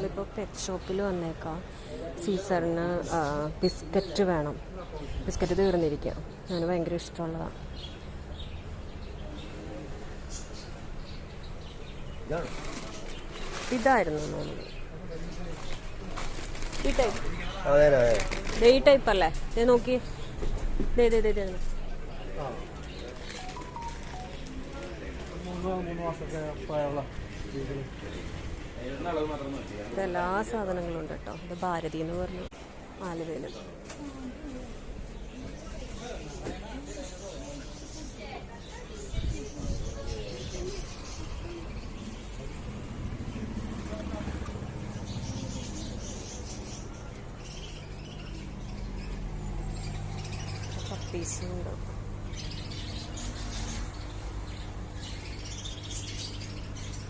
നമ്മളിപ്പോൾ പെറ്റ് ഷോപ്പിൽ വന്നേക്കാം. സീസറിന് ബിസ്ക്കറ്റ് വേണം. ബിസ്ക്കറ്റ് തീർന്നിരിക്കുക. അതിന് ഭയങ്കര ഇഷ്ടമുള്ളതാണ്. ഇതായിരുന്നു തോന്നുന്നു. ഈ ടൈപ്പ്, ഈ ടൈപ്പ് അല്ലേ? ഇത് നോക്കി, ഇതെല്ലാ സാധനങ്ങളും ഉണ്ട് കേട്ടോ. ഇത് ഭാരതി എന്ന് പറഞ്ഞു, ആലുവയിൽ. പപ്പീസും ഉണ്ട്.